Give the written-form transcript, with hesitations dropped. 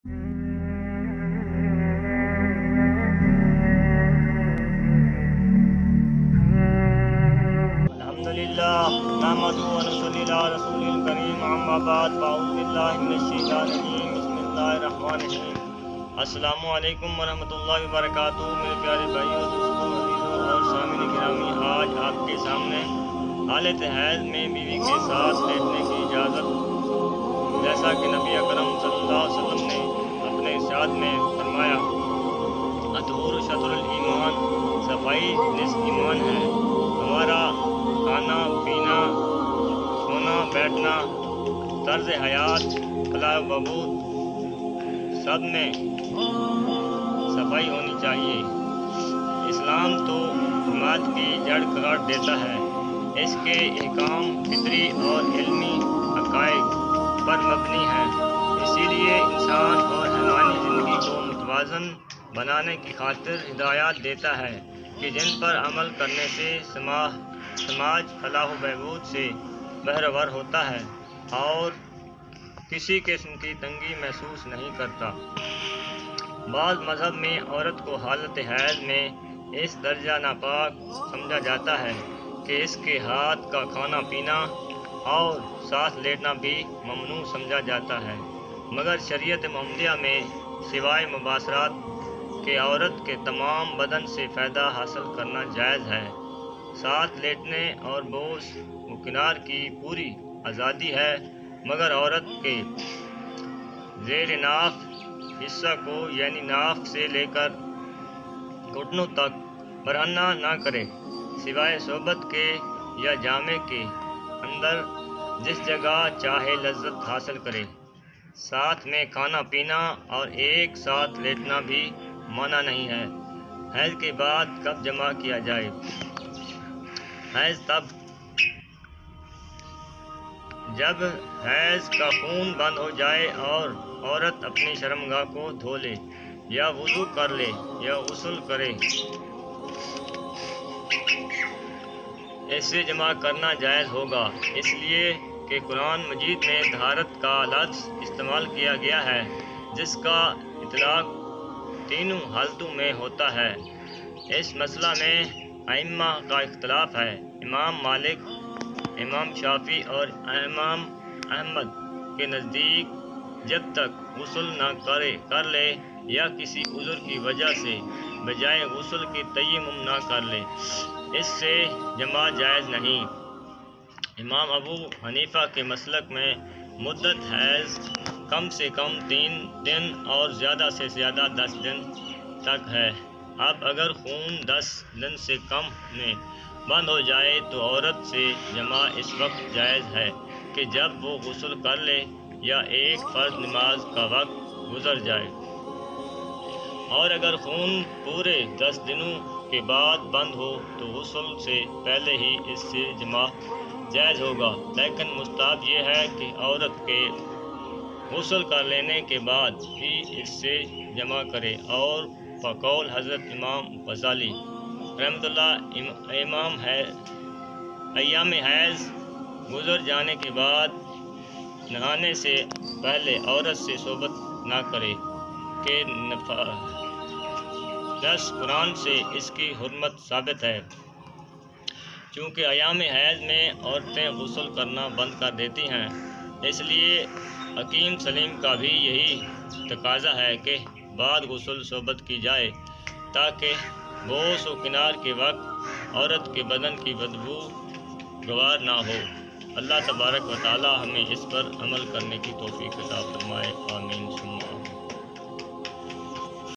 الحمدللہ نحمدہ و نصلی علی رسول الکریم اما بعد فاعوذ باللہ من الشیطان الرجیم بسم اللہ الرحمن الرحیم السلام علیکم ورحمۃ اللہ وبرکاتہ۔ میرے پیارے بھائیوں، دوستوں، عزیزوں اور سامعین گرامی، آج آپ کے سامنے حالت حیض میں بیوی کے ساتھ لیٹنے کی اجازت، جیسا کہ نبی اکرم صلی اللہ علیہ وسلم نے اپنے ارشاد میں فرمایا، الطہور شطر الایمان، صفائی نصف ایمان ہے۔ ہمارا کھانا پینا، سونا بیٹھنا، طرز حیات، فلاح و بہبود سب میں صفائی ہونی چاہیے۔ اسلام تو جماعت کی جڑ کاٹ دیتا ہے۔ اس کے احکام فطری اور علمی حقائق پر مبنی ہیں، اسی لیے انسان اور حیوانی زندگی کو متوازن بنانے کی خاطر ہدایات دیتا ہے کہ جن پر عمل کرنے سے سماج فلاح و بہبود سے بہرور ہوتا ہے اور کسی قسم کی تنگی محسوس نہیں کرتا۔ بعض مذہب میں عورت کو حالت حیض میں اس درجہ ناپاک سمجھا جاتا ہے کہ اس کے ہاتھ کا کھانا پینا اور ساتھ لیٹنا بھی ممنوع سمجھا جاتا ہے، مگر شریعت محمدیہ میں سوائے مباشرت کے عورت کے تمام بدن سے فائدہ حاصل کرنا جائز ہے۔ ساتھ لیٹنے اور بوس و کنار کی پوری آزادی ہے، مگر عورت کے زیر ناف حصہ کو یعنی ناف سے لے کر گھٹنوں تک برہنہ نہ کرے، سوائے صحبت کے یا جامے کے اندر جس جگہ چاہے لذت حاصل کرے۔ ساتھ میں کھانا پینا اور ایک ساتھ لیٹنا بھی منع نہیں ہے۔ حیض کے بعد کب جمع کیا جائے؟ حیض تب جب حیض کا خون بند ہو جائے اور عورت اپنی شرمگاہ کو دھو لے یا وضو کر لے یا غسل کرے، اسے جمع کرنا جائز ہوگا، اس لیے کہ قرآن مجید میں طہارت کا لفظ استعمال کیا گیا ہے جس کا اطلاق تینوں حالتوں میں ہوتا ہے۔ اس مسئلہ میں ائمہ کا اختلاف ہے۔ امام مالک، امام شافعی اور امام احمد کے نزدیک جب تک غسل نہ کر لے یا کسی عذر کی وجہ سے بجائے غسل کے تیمم نہ کر لے، اس سے جمع جائز نہیں۔ امام ابو حنیفہ کے مسلک میں مدت حیض کم سے کم 3 دن اور زیادہ سے زیادہ 10 دن تک ہے۔ اب اگر خون 10 دن سے کم میں بند ہو جائے تو عورت سے جمع اس وقت جائز ہے کہ جب وہ غسل کر لے یا ایک فرض نماز کا وقت گزر جائے، اور اگر خون پورے 10 دنوں کے بعد بند ہو تو غسل سے پہلے ہی اس سے جمع جائز ہوگا، لیکن مستحب یہ ہے کہ عورت کے غسل کر لینے کے بعد ہی اس سے جمع کرے، اور بقول حضرت امام غزالی رحمۃ اللہ امام ہے ایام حیض گزر جانے کے بعد نہانے سے پہلے عورت سے صحبت نہ کرے کہ نص قرآن سے اس کی حرمت ثابت ہے۔ چونکہ ایام حیض میں عورتیں غسل کرنا بند کر دیتی ہیں، اس لیے حکیم سلیم کا بھی یہی تقاضا ہے کہ بعد غسل صحبت کی جائے تاکہ بوس و کنار کے وقت عورت کے بدن کی بدبو گوار نہ ہو۔ اللہ تبارک و تعالی ہمیں اس پر عمل کرنے کی توفیق عطا فرمائے، آمین ثم آمین۔